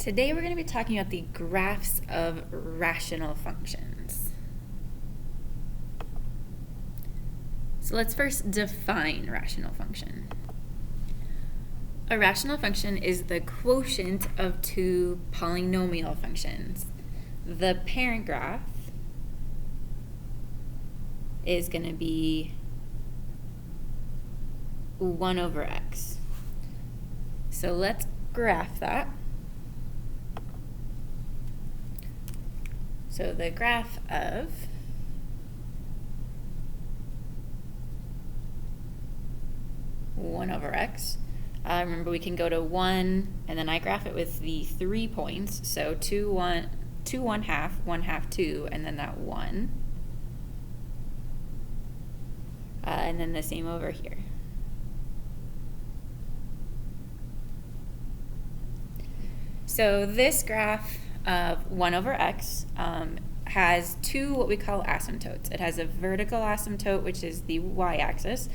Today we're going to be talking about the graphs of rational functions. So let's first define rational function. A rational function is the quotient of two polynomial functions. The parent graph is going to be 1 over x. So let's graph that. So the graph of one over x. Remember, we can go to 1, and then I graph it with the 3 points. So 2, 1, 2, 1 half, 1 half, 2, and then that 1. And then the same over here. So this graph of 1 over x has two what we call asymptotes. It has a vertical asymptote, which is the y-axis,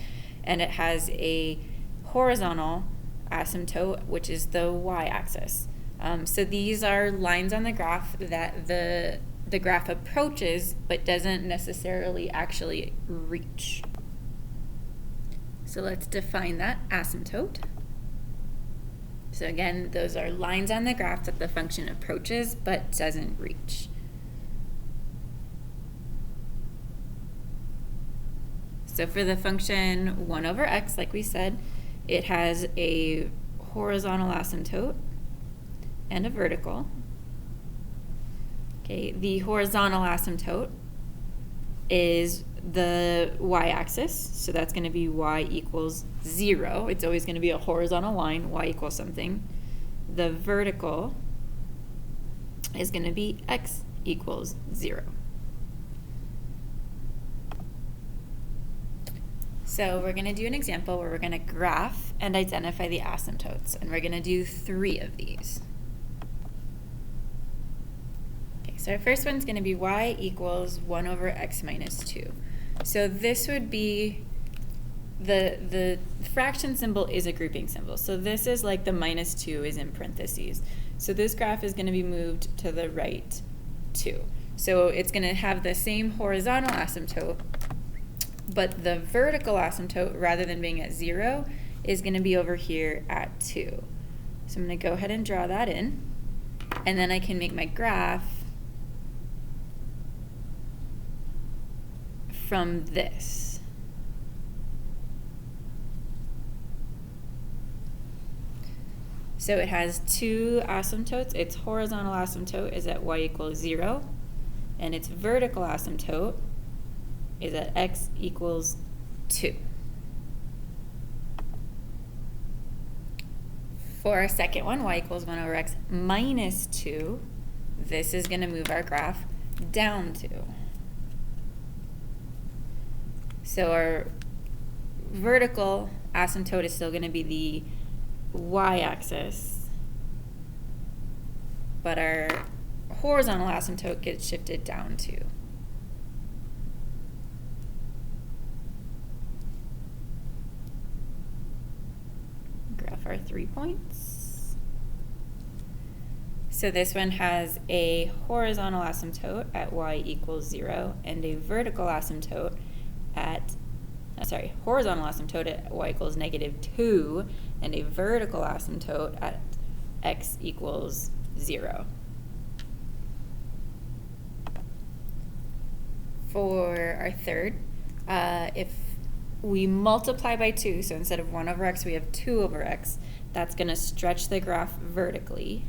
and it has a horizontal asymptote, which is the y-axis. So these are lines on the graph that the graph approaches but doesn't necessarily actually reach. So let's define that asymptote. So again, those are lines on the graph that the function approaches but doesn't reach. So for the function 1 over x, like we said, it has a horizontal asymptote and a vertical. Okay, the horizontal asymptote is the y-axis, so that's going to be y equals 0. It's always going to be a horizontal line, y equals something. The vertical is going to be x equals 0. So we're going to do an example where we're going to graph and identify the asymptotes, and we're going to do 3 of these. Okay, so our first one's going to be y equals 1 over x minus 2. So this would be, the fraction symbol is a grouping symbol. So this is like the minus 2 is in parentheses. So this graph is going to be moved to the right 2. So it's going to have the same horizontal asymptote, but the vertical asymptote, rather than being at 0, is going to be over here at 2. So I'm going to go ahead and draw that in, and then I can make my graph from this. So it has two asymptotes. Its horizontal asymptote is at y equals 0, and its vertical asymptote is at x equals 2. For our second one, y equals 1 over x minus 2, this is going to move our graph down 2. So our vertical asymptote is still going to be the y-axis, but our horizontal asymptote gets shifted down 2. Graph our 3 points. So this one has a horizontal asymptote at y equals 0 and a vertical asymptote at, horizontal asymptote at y equals -2 and a vertical asymptote at x equals 0. For our third, if we multiply by 2, so instead of 1 over x, we have 2 over x, that's going to stretch the graph vertically,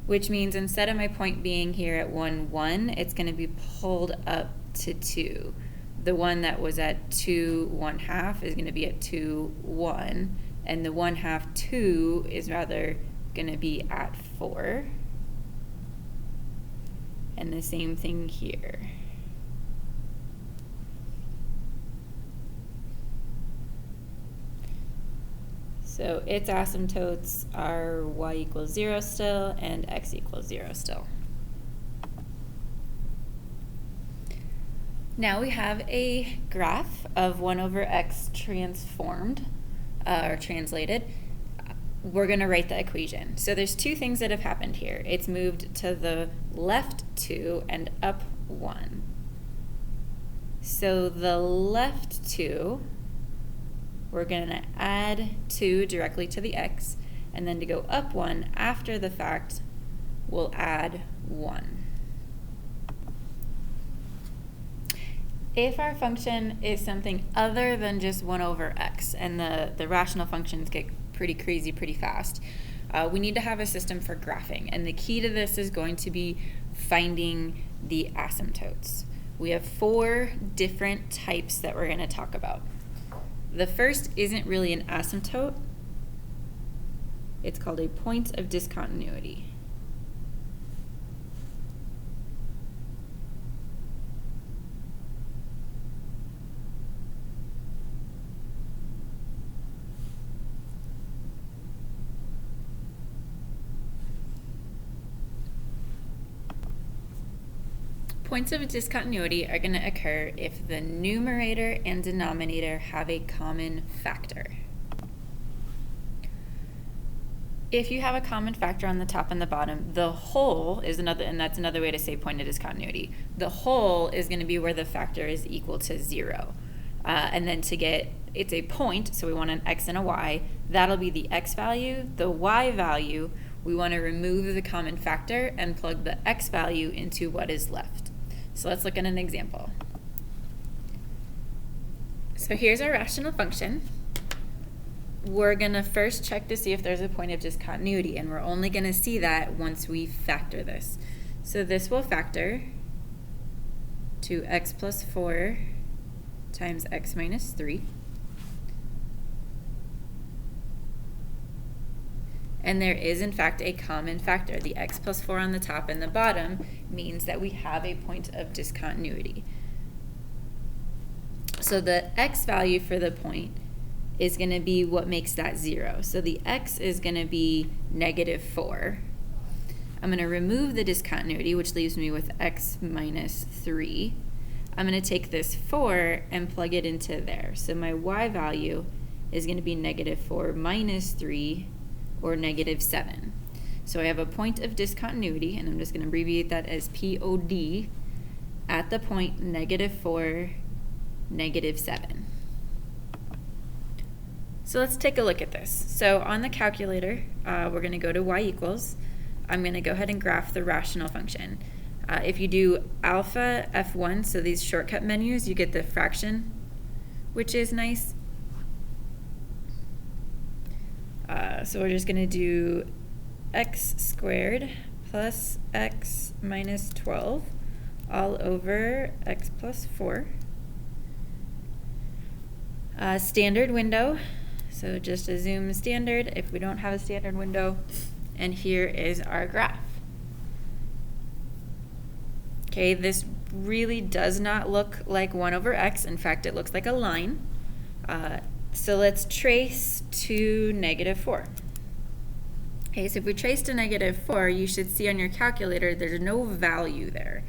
which means instead of my point being here at 1, 1, it's going to be pulled up to 2. The one that was at 2, 1 half is going to be at 2, 1, and the 1 half 2 is rather going to be at 4. And the same thing here. So its asymptotes are y equals 0 still and x equals 0 still. Now we have a graph of 1 over x transformed, or translated. we're going to write the equation. So there's two things that have happened here. It's moved to the left 2 and up 1. So the left 2, we're going to add 2 directly to the x, and then to go up 1 after the fact, we'll add 1. If our function is something other than just 1 over x, and the rational functions get pretty crazy pretty fast, we need to have a system for graphing. And the key to this is going to be finding the asymptotes. We have 4 different types that we're going to talk about. The first isn't really an asymptote. It's called a point of discontinuity. Points of discontinuity are going to occur if the numerator and denominator have a common factor. If you have a common factor on the top and the bottom, the whole is another, and that's another way to say point of discontinuity. The whole is going to be where the factor is equal to 0. And then to get, it's a point, so we want an x and a y. That'll be the x value. The y value, we want to remove the common factor and plug the x value into what is left. So let's look at an example. So here's our rational function. We're going to first check to see if there's a point of discontinuity, and we're only going to see that once we factor this. So this will factor to x plus 4 times x minus 3. And there is, in fact, a common factor. The x plus 4 on the top and the bottom means that we have a point of discontinuity. So the x value for the point is going to be what makes that 0. So the x is going to be -4. I'm going to remove the discontinuity, which leaves me with x minus 3. I'm going to take this 4 and plug it into there. So my y value is going to be -4 minus 3, or -7. So I have a point of discontinuity, and I'm just going to abbreviate that as POD, at the point -4, -7. So let's take a look at this. So on the calculator, we're going to go to y equals. I'm going to go ahead and graph the rational function. If you do alpha F1, so these shortcut menus, you get the fraction, which is nice. So we're just going to do x squared plus x minus 12 all over x plus 4. Standard window, so just a zoom standard if we don't have a standard window. And here is our graph. Okay, this really does not look like 1 over x. In fact, it looks like a line. So let's trace to -4. Okay, so if we trace to -4, you should see on your calculator there's no value there.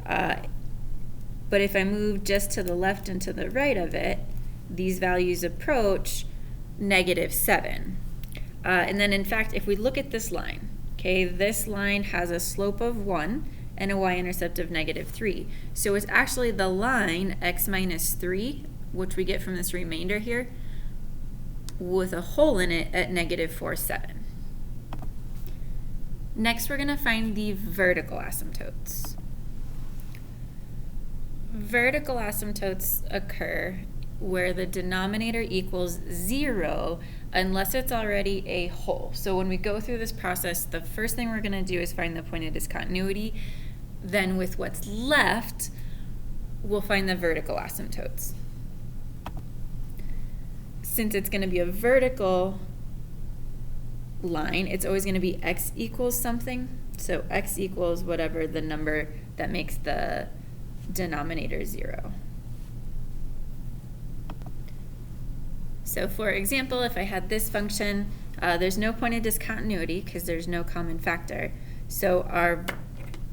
But if I move just to the left and to the right of it, these values approach -7. And then in fact, if we look at this line, okay, this line has a slope of 1 and a y-intercept of -3. So it's actually the line x minus 3, which we get from this remainder here, with a hole in it at -4, 7. Next, we're going to find the vertical asymptotes. Vertical asymptotes occur where the denominator equals 0 unless it's already a hole. So when we go through this process, the first thing we're going to do is find the point of discontinuity. Then with what's left, we'll find the vertical asymptotes. Since it's going to be a vertical line, it's always going to be x equals something. So x equals whatever the number that makes the denominator 0. So for example, if I had this function, there's no point of discontinuity because there's no common factor. So our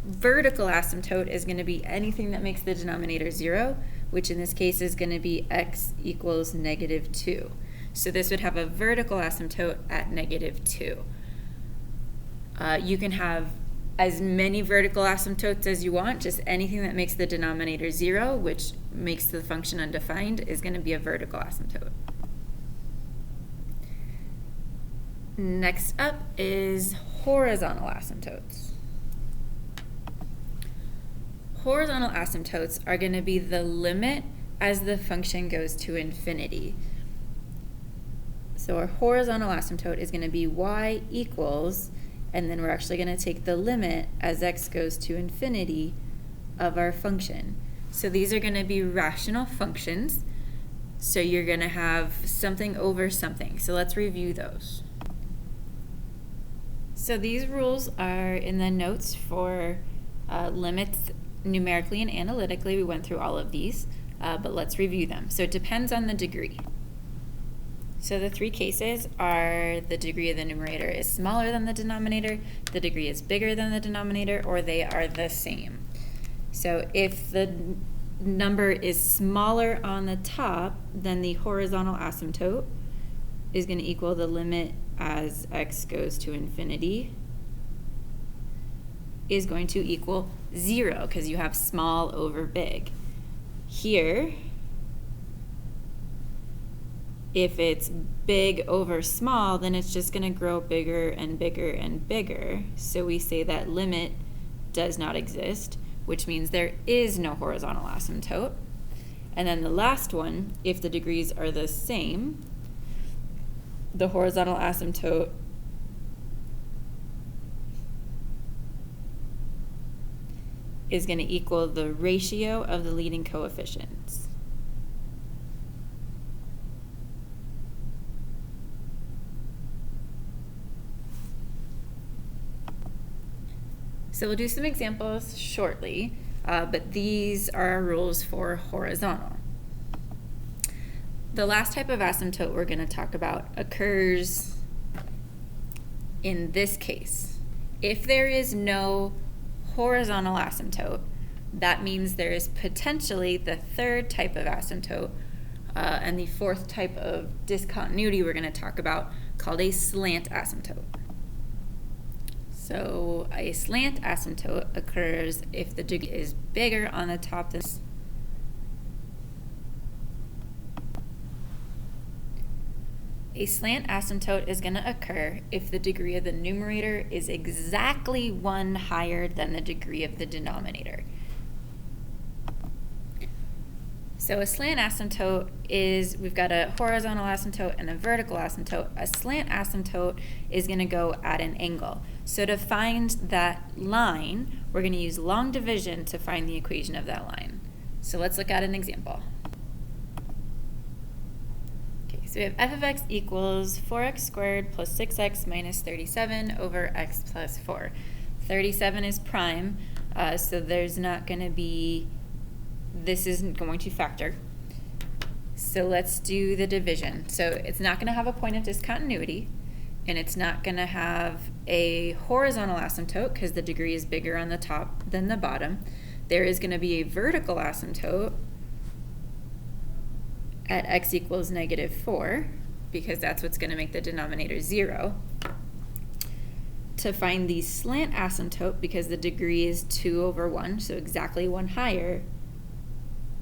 vertical asymptote is going to be anything that makes the denominator 0, which in this case is going to be x equals -2. So this would have a vertical asymptote at -2. You can have as many vertical asymptotes as you want. Just anything that makes the denominator 0, which makes the function undefined, is going to be a vertical asymptote. Next up is horizontal asymptotes. Horizontal asymptotes are going to be the limit as the function goes to infinity. So our horizontal asymptote is going to be y equals, and then we're actually going to take the limit as x goes to infinity of our function. So these are going to be rational functions. So you're going to have something over something. So let's review those. So these rules are in the notes for limits numerically and analytically. We went through all of these, but let's review them. So it depends on the degree. So the three cases are the degree of the numerator is smaller than the denominator, the degree is bigger than the denominator, or they are the same. So if the number is smaller on the top, then the horizontal asymptote is going to equal the limit as x goes to infinity is going to equal 0 because you have small over big. Here, if it's big over small, then it's just going to grow bigger and bigger and bigger. So we say that limit does not exist, which means there is no horizontal asymptote. And then the last one, if the degrees are the same, the horizontal asymptote is going to equal the ratio of the leading coefficients. So we'll do some examples shortly, but these are our rules for horizontal. The last type of asymptote we're going to talk about occurs in this case. If there is no horizontal asymptote, that means there is potentially the third type of asymptote and the fourth type of discontinuity we're going to talk about, called a slant asymptote. So a slant asymptote occurs if the degree is bigger on the top than this. A slant asymptote is going to occur if the degree of the numerator is exactly 1 higher than the degree of the denominator. So a slant asymptote is, we've got a horizontal asymptote and a vertical asymptote. A slant asymptote is going to go at an angle. So to find that line, we're going to use long division to find the equation of that line. So let's look at an example. Okay, so we have f of x equals 4x squared plus 6x minus 37 over x plus 4. 37 is prime, so there's not going to be, this isn't going to factor. So let's do the division. So it's not going to have a point of discontinuity, and it's not going to have a horizontal asymptote because the degree is bigger on the top than the bottom. There is going to be a vertical asymptote at x equals -4 because that's what's going to make the denominator 0. To find the slant asymptote, because the degree is 2 over 1, so exactly 1 higher,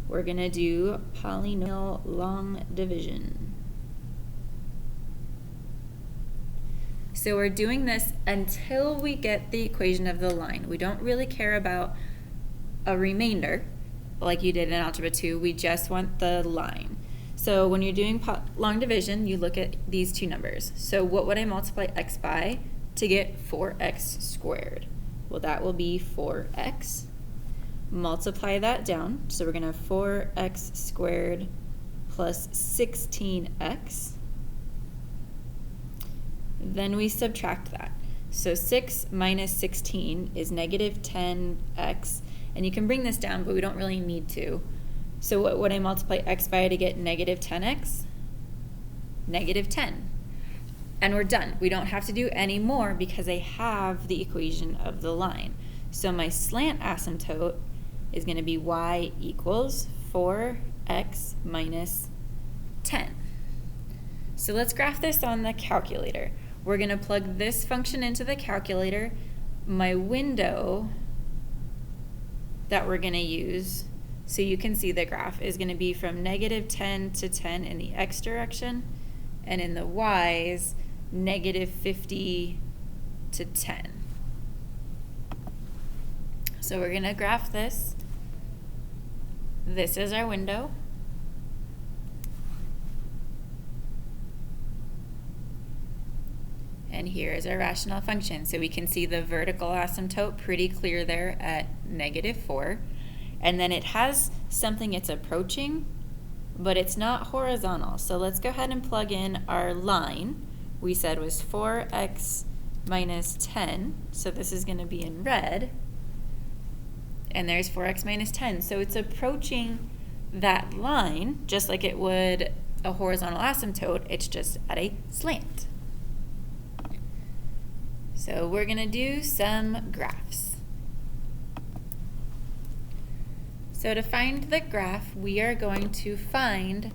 we're going to do polynomial long division. So we're doing this until we get the equation of the line. We don't really care about a remainder like you did in Algebra 2. We just want the line. So when you're doing long division, you look at these two numbers. So what would I multiply x by to get 4x squared? Well, that will be 4x. Multiply that down. So we're going to have 4x squared plus 16x. Then we subtract that. So 6 minus 16 is -10x. And you can bring this down, but we don't really need to. So what would I multiply x by to get -10x? -10. And we're done. We don't have to do any more because I have the equation of the line. So my slant asymptote is going to be y equals 4x minus 10. So let's graph this on the calculator. We're going to plug this function into the calculator. My window that we're going to use, so you can see the graph, is going to be from -10 to 10 in the x direction, and in the y's, -50 to 10. So we're going to graph this. This is our window. And here is our rational function. So we can see the vertical asymptote pretty clear there at -4. And then it has something it's approaching, but it's not horizontal. So let's go ahead and plug in our line. We said was 4x minus 10. So this is going to be in red. And there's 4x minus 10. So it's approaching that line just like it would a horizontal asymptote. It's just at a slant. So we're going to do some graphs. So to find the graph, we are going to find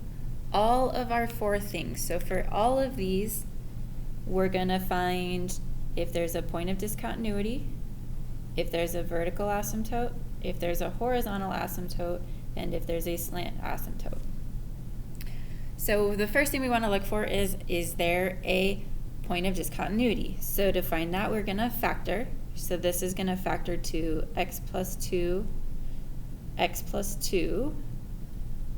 all of our 4 things. So for all of these, we're going to find if there's a point of discontinuity, if there's a vertical asymptote, if there's a horizontal asymptote, and if there's a slant asymptote. So the first thing we want to look for is there a point of discontinuity? So to find that, we're going to factor. So this is going to factor to x plus 2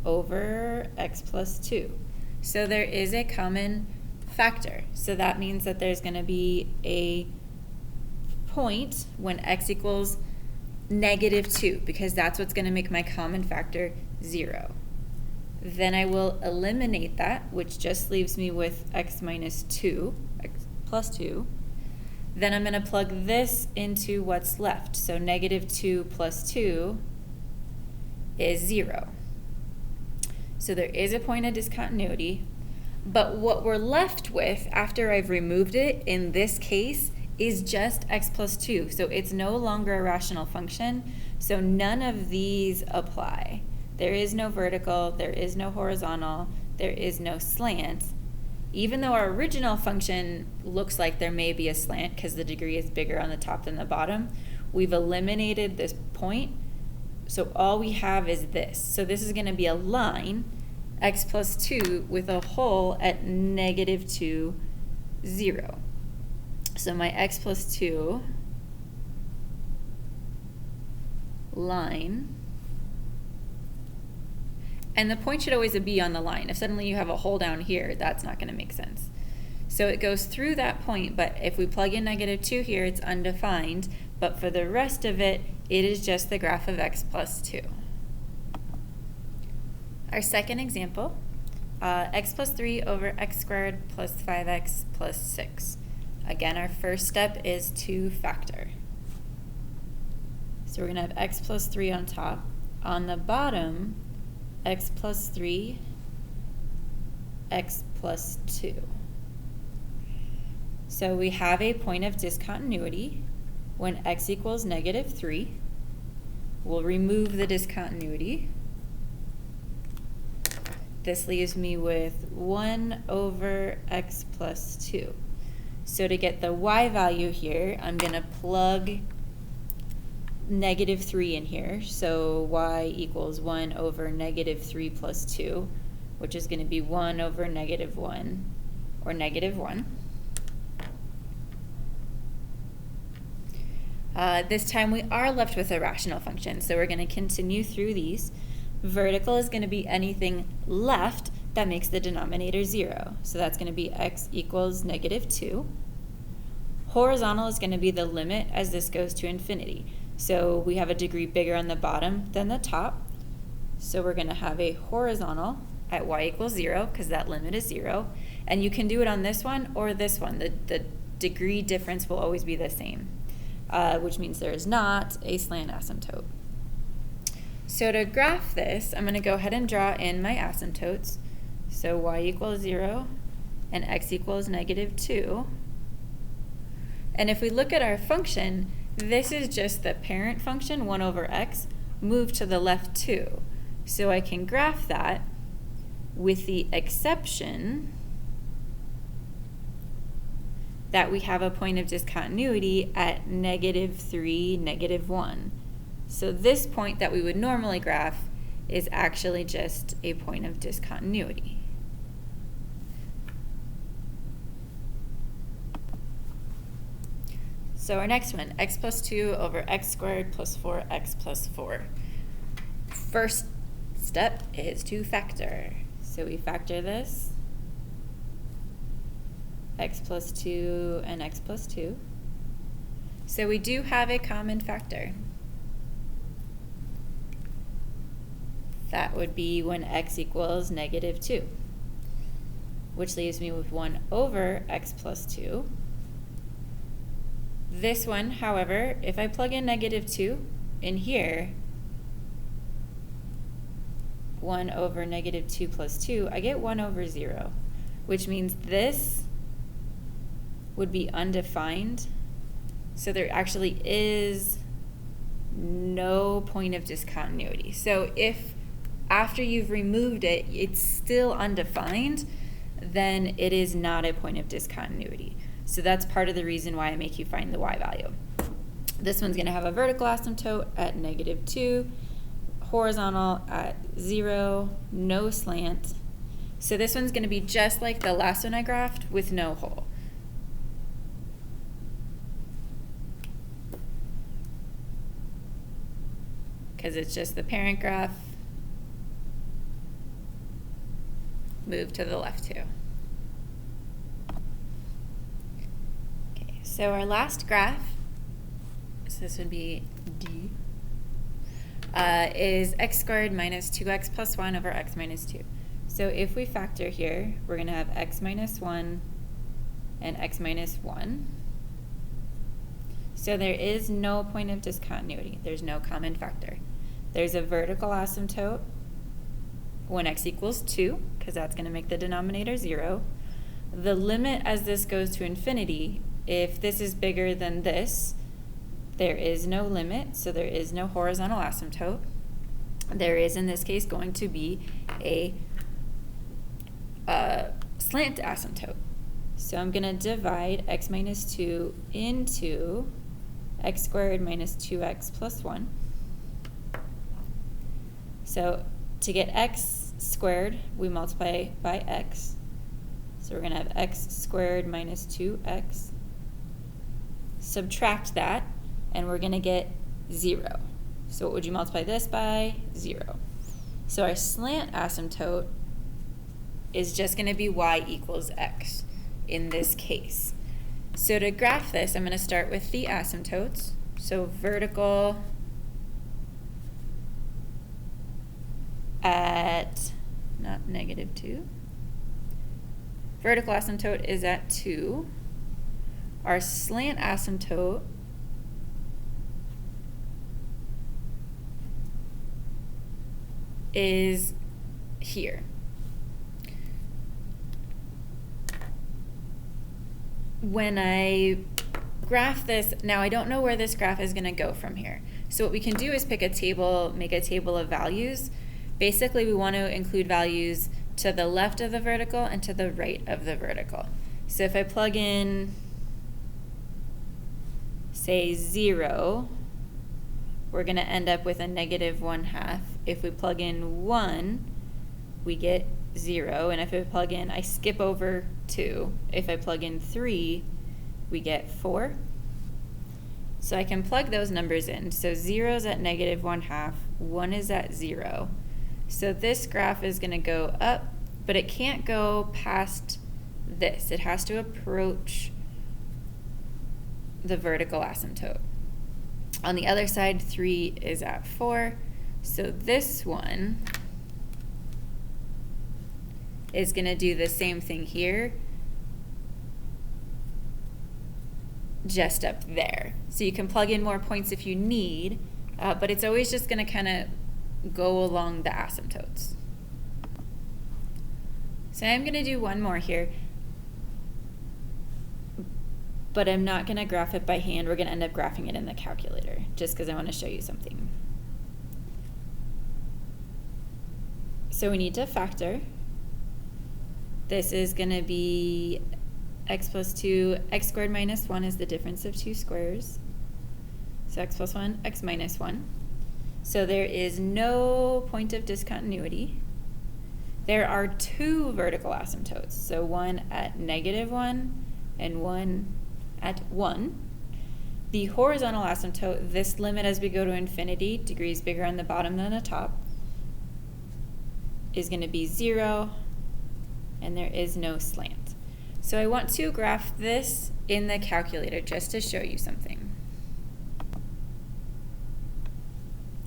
over x plus 2. So there is a common factor. So that means that there's going to be a point when x equals -2, because that's what's going to make my common factor 0. Then I will eliminate that, which just leaves me with x minus 2, x plus 2. Then I'm going to plug this into what's left. So -2 plus 2 is 0. So there is a point of discontinuity, but what we're left with after I've removed it in this case is just x plus 2. So it's no longer a rational function, so none of these apply. There is no vertical, there is no horizontal, there is no slant. Even though our original function looks like there may be a slant because the degree is bigger on the top than the bottom, we've eliminated this point, so all we have is this. So this is going to be a line, x plus 2, with a hole at -2, 0. So my x plus 2 line, and the point should always be on the line. If suddenly you have a hole down here, that's not going to make sense. So it goes through that point, but if we plug in -2 here, it's undefined. But for the rest of it, it is just the graph of x plus 2. Our second example, x plus 3 over x squared plus 5x plus 6. Again, our first step is to factor. So we're going to have x plus 3 on top. On the bottom, x plus 3, x plus 2. So we have a point of discontinuity when x equals -3. We'll remove the discontinuity. This leaves me with 1 over x plus 2. So to get the y value here, I'm going to plug -3 in here. So y equals 1 over -3 plus 2, which is going to be 1 over -1, or -1. This time we are left with a rational function, so we're going to continue through these. Vertical is going to be anything left that makes the denominator 0. So that's going to be x equals -2. Horizontal is going to be the limit as this goes to infinity. So we have a degree bigger on the bottom than the top. So we're going to have a horizontal at y equals 0, because that limit is 0. And you can do it on this one or this one. The degree difference will always be the same, which means there is not a slant asymptote. So to graph this, I'm going to go ahead and draw in my asymptotes. So y equals 0 and x equals -2. And if we look at our function, this is just the parent function, 1 over x, moved to the left 2. So I can graph that with the exception that we have a point of discontinuity at -3, -1. So this point that we would normally graph is actually just a point of discontinuity. So our next one, x plus 2 over x squared plus 4x plus 4. First step is to factor. So we factor this, x plus 2 and x plus 2. So we do have a common factor. That would be when x equals -2, which leaves me with 1 over x plus 2. This one, however, if I plug in -2 in here, 1 over -2 plus 2, I get 1 over 0, which means this would be undefined. So there actually is no point of discontinuity. So if after you've removed it, it's still undefined, then it is not a point of discontinuity. So that's part of the reason why I make you find the y value. This one's going to have a vertical asymptote at -2, horizontal at 0, no slant. So this one's going to be just like the last one I graphed with no hole. Because it's just the parent graph, move to the left too. Okay, so our last graph, so this would be D, is x squared minus 2x plus 1 over x minus 2. So if we factor here, we're going to have x minus 1 and x minus 1. So there is no point of discontinuity. There's no common factor. There's a vertical asymptote when x equals 2, because that's going to make the denominator 0. The limit as this goes to infinity, if this is bigger than this, there is no limit, so there is no horizontal asymptote. There is, in this case, going to be a slant asymptote. So I'm going to divide x minus 2 into x squared minus 2x plus 1. So to get x squared, we multiply by x. So we're going to have x squared minus 2x. Subtract that, and we're going to get 0. So what would you multiply this by? 0. So our slant asymptote is just going to be y equals x in this case. So to graph this, I'm going to start with the asymptotes. So vertical at, not -2. Vertical asymptote is at 2. Our slant asymptote is here. When I graph this, now I don't know where this graph is going to go from here. So what we can do is pick a table, make a table of values. Basically, we want to include values to the left of the vertical and to the right of the vertical. So if I plug in, say 0, we're going to end up with a -1/2. If we plug in 1, we get 0. And if I plug in, I skip over 2. If I plug in 3, we get 4. So I can plug those numbers in. So 0 is at -1/2, 1 is at 0. So this graph is going to go up, but it can't go past this. It has to approach the vertical asymptote. On the other side, 3 is at 4. So this one is going to do the same thing here, just up there. So you can plug in more points if you need, but it's always just going to kind of go along the asymptotes. So I'm going to do one more here, but I'm not going to graph it by hand. We're going to end up graphing it in the calculator, just because I want to show you something. So we need to factor. This is going to be x plus 2, x squared minus 1 is the difference of two squares. So x plus 1, x minus 1. So there is no point of discontinuity. There are two vertical asymptotes, so one at -1 and one at 1. The horizontal asymptote, this limit as we go to infinity, degrees bigger on the bottom than the top, is going to be 0, and there is no slant. So I want to graph this in the calculator just to show you something.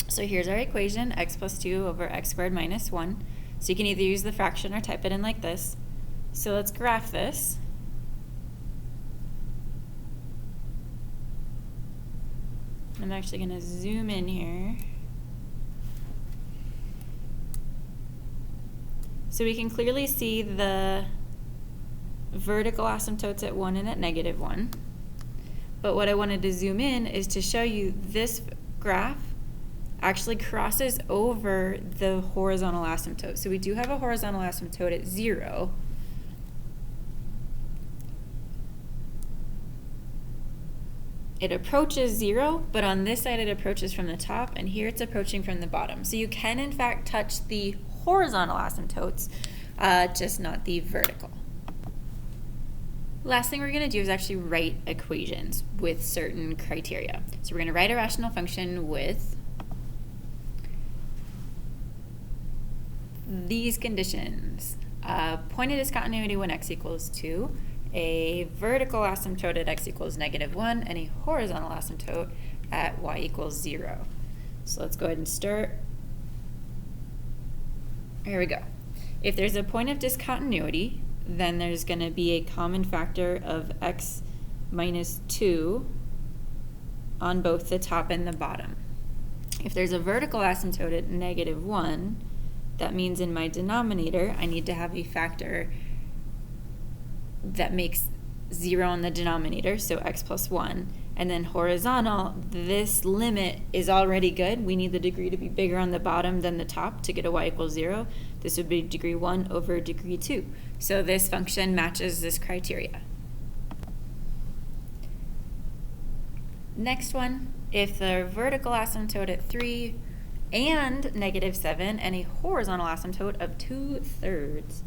So here's our equation, x plus 2 over x squared minus 1. So you can either use the fraction or type it in like this. So let's graph this. I'm actually going to zoom in here. So we can clearly see the vertical asymptotes at 1 and at -1. But what I wanted to zoom in is to show you this graph actually crosses over the horizontal asymptote. So we do have a horizontal asymptote at 0. It approaches 0, but on this side it approaches from the top, and here it's approaching from the bottom. So you can in fact touch the horizontal asymptotes, just not the vertical. Last thing we're going to do is actually write equations with certain criteria. So we're going to write a rational function with these conditions. Point of discontinuity when x equals 2, a vertical asymptote at x equals -1, and a horizontal asymptote at y equals 0. So let's go ahead and start. Here we go. If there's a point of discontinuity, then there's going to be a common factor of x minus 2 on both the top and the bottom. If there's a vertical asymptote at -1, that means in my denominator, I need to have a factor that makes 0 on the denominator, so x plus 1. And then horizontal, this limit is already good. We need the degree to be bigger on the bottom than the top to get a y equals 0. This would be degree 1 over degree 2. So this function matches this criteria. Next one, if the vertical asymptote at 3 and -7 and a horizontal asymptote of 2/3.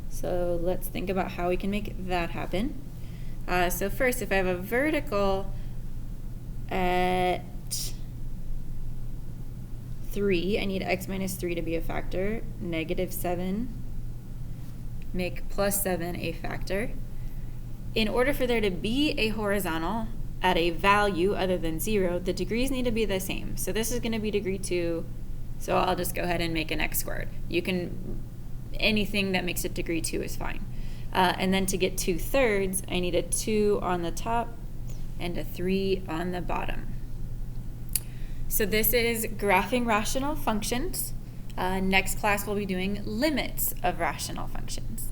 So let's think about how we can make that happen. So first, if I have a vertical at 3, I need x minus 3 to be a factor, -7, make +7 a factor. In order for there to be a horizontal at a value other than 0, the degrees need to be the same. So this is going to be degree 2, so I'll just go ahead and make an x squared. You can, anything that makes it degree 2 is fine. And then to get 2/3, I need a 2 on the top and a 3 on the bottom. So this is graphing rational functions. Next class we'll be doing limits of rational functions.